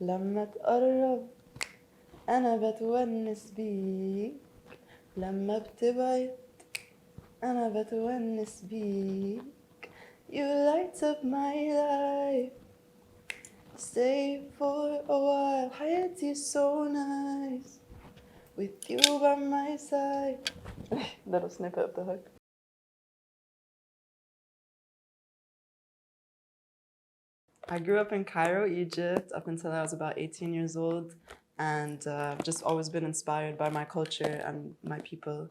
لما تقرب أنا بتونس بيك لما بتبعد أنا بتونس بيك You light up my life Stay for a while حياتي so nice With you by my side Little snippet of the hook. I grew up in Cairo, Egypt, up until I was about 18 years old, and I've just always been inspired by my culture and my people.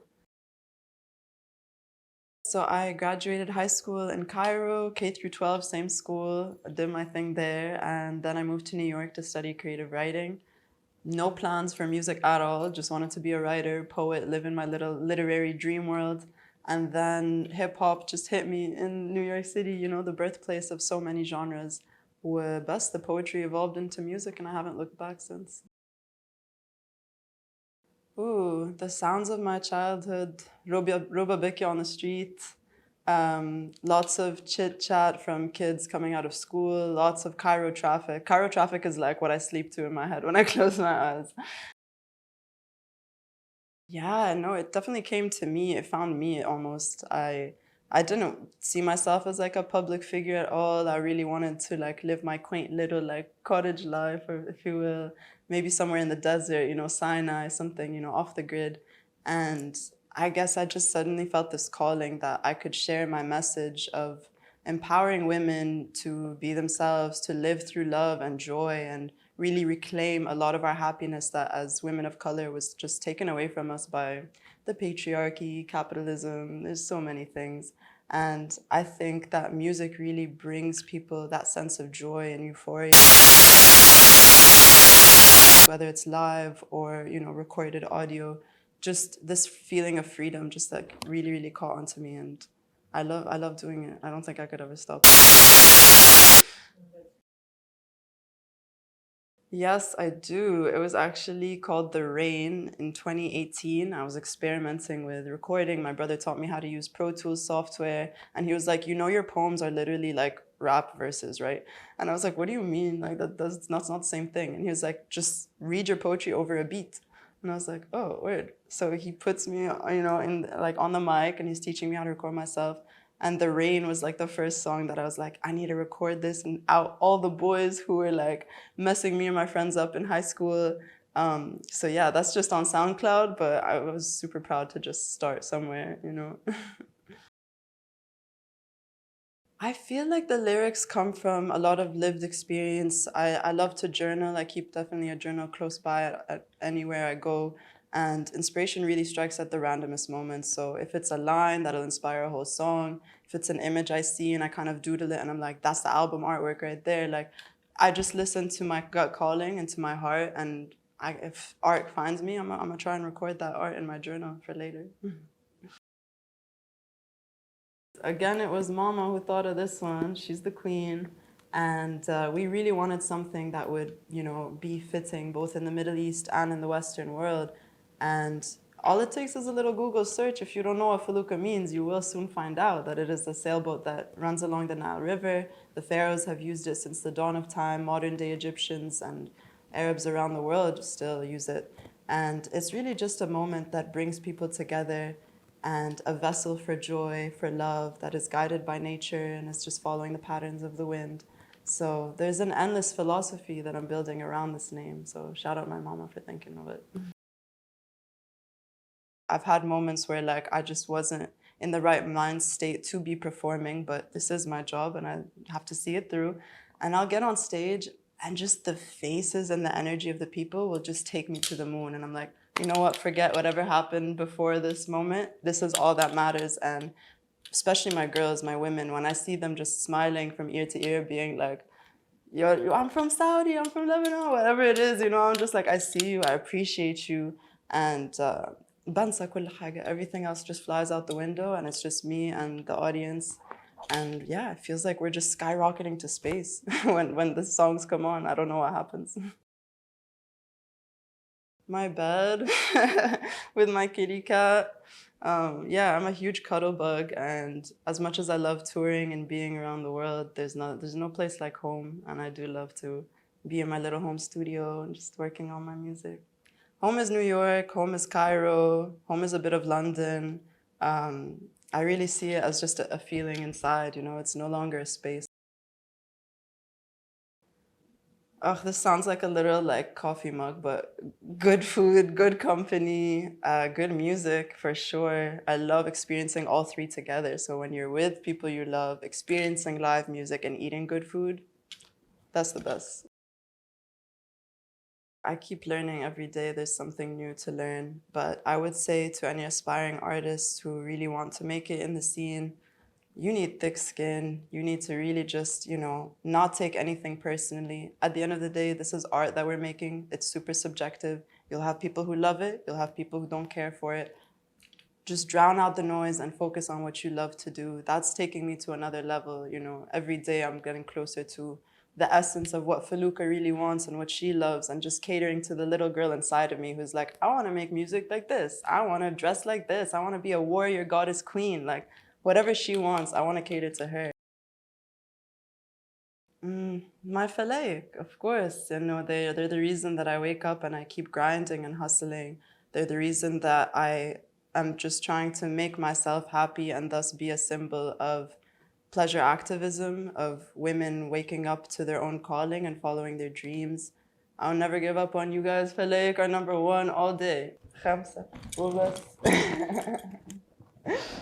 So I graduated high school in Cairo, K through 12, same school, did my thing there, and then I moved to New York to study creative writing. No plans for music at all, just wanted to be a writer, poet, live in my little literary dream world. And then hip hop just hit me in New York City, you know, the birthplace of so many genres. وبس the poetry evolved into music and I haven't looked back since. Ooh, the sounds of my childhood. Roba Biki on the street. Lots of chit chat from kids coming out of school. Lots of Cairo traffic. Cairo traffic is like what I sleep to in my head when I close my eyes. Yeah, no, it definitely came to me. It found me almost. I didn't see myself as like a public figure at all. I really wanted to like live my quaint little like cottage life, or if you will, maybe somewhere in the desert, you know, Sinai, something, you know, off the grid. And I guess I just suddenly felt this calling that I could share my message of empowering women to be themselves, to live through love and joy and really reclaim a lot of our happiness that as women of color was just taken away from us by the patriarchy, capitalism, there's so many things. And I think that music really brings people that sense of joy and euphoria, whether it's live or, you know, recorded audio, just this feeling of freedom just like really, really caught onto me. And I love doing it. I don't think I could ever stop. Yes, I do. It was actually called The Rain in 2018. I was experimenting with recording. My brother taught me how to use Pro Tools software. And he was like, you know, your poems are literally like rap verses, right? And I was like, what do you mean? Like, that's not the same thing. And he was like, just read your poetry over a beat. And I was like, oh, weird. So he puts me, you know, in like on the mic and he's teaching me how to record myself. And The Rain was like the first song that I was like, I need to record this. And out all the boys who were like messing me and my friends up in high school. So yeah, that's just on SoundCloud, but I was super proud to just start somewhere, you know. I feel like the lyrics come from a lot of lived experience. I love to journal. I keep definitely a journal close by at anywhere I go. And inspiration really strikes at the randomest moments. So if it's a line that'll inspire a whole song, if it's an image I see and I kind of doodle it and I'm like, that's the album artwork right there. Like, I just listen to my gut calling and to my heart. And if art finds me, I'm gonna try and record that art in my journal for later. Again, it was Mama who thought of this one. She's the queen. And we really wanted something that would, you know, be fitting both in the Middle East and in the Western world. And all it takes is a little Google search. If you don't know what Felukah means, you will soon find out that it is a sailboat that runs along the Nile River. The pharaohs have used it since the dawn of time. Modern day Egyptians and Arabs around the world still use it. And it's really just a moment that brings people together and a vessel for joy, for love that is guided by nature and is just following the patterns of the wind. So there's an endless philosophy that I'm building around this name. So shout out my mama for thinking of it. I've had moments where like I just wasn't in the right mind state to be performing, but this is my job and I have to see it through. And I'll get on stage and just the faces and the energy of the people will just take me to the moon. And I'm like, you know what, forget whatever happened before this moment. This is all that matters. And especially my girls, my women, when I see them just smiling from ear to ear, being like, I'm from Saudi, I'm from Lebanon, whatever it is, you know, I'm just like, I see you, I appreciate you. And بنسى كل حاجة. Everything else just flies out the window and it's just me and the audience. And yeah, it feels like we're just skyrocketing to space when the songs come on. I don't know what happens. My bed with my kitty cat. Yeah, I'm a huge cuddle bug, and as much as I love touring and being around the world, there's no place like home, and I do love to be in my little home studio and just working on my music. Home is New York, home is Cairo, home is a bit of London. I really see it as just a feeling inside, you know, it's no longer a space. Oh, this sounds like a little like coffee mug, but good food, good company, good music for sure. I love experiencing all three together. So when you're with people you love, experiencing live music and eating good food, that's the best. I keep learning every day. There's something new to learn. But I would say to any aspiring artists who really want to make it in the scene, you need thick skin. You need to really just, you know, not take anything personally. At the end of the day, this is art that we're making. It's super subjective. You'll have people who love it. You'll have people who don't care for it. Just drown out the noise and focus on what you love to do. That's taking me to another level, you know. Every day I'm getting closer to the essence of what Felukah really wants and what she loves, and just catering to the little girl inside of me who's like, I want to make music like this. I want to dress like this. I want to be a warrior goddess queen. Like, whatever she wants, I want to cater to her. My Felek, of course. You know, they're the reason that I wake up and I keep grinding and hustling. They're the reason that I am just trying to make myself happy and thus be a symbol of pleasure activism, of women waking up to their own calling and following their dreams. I'll never give up on you guys. Felek are number one all day. KHAMSA.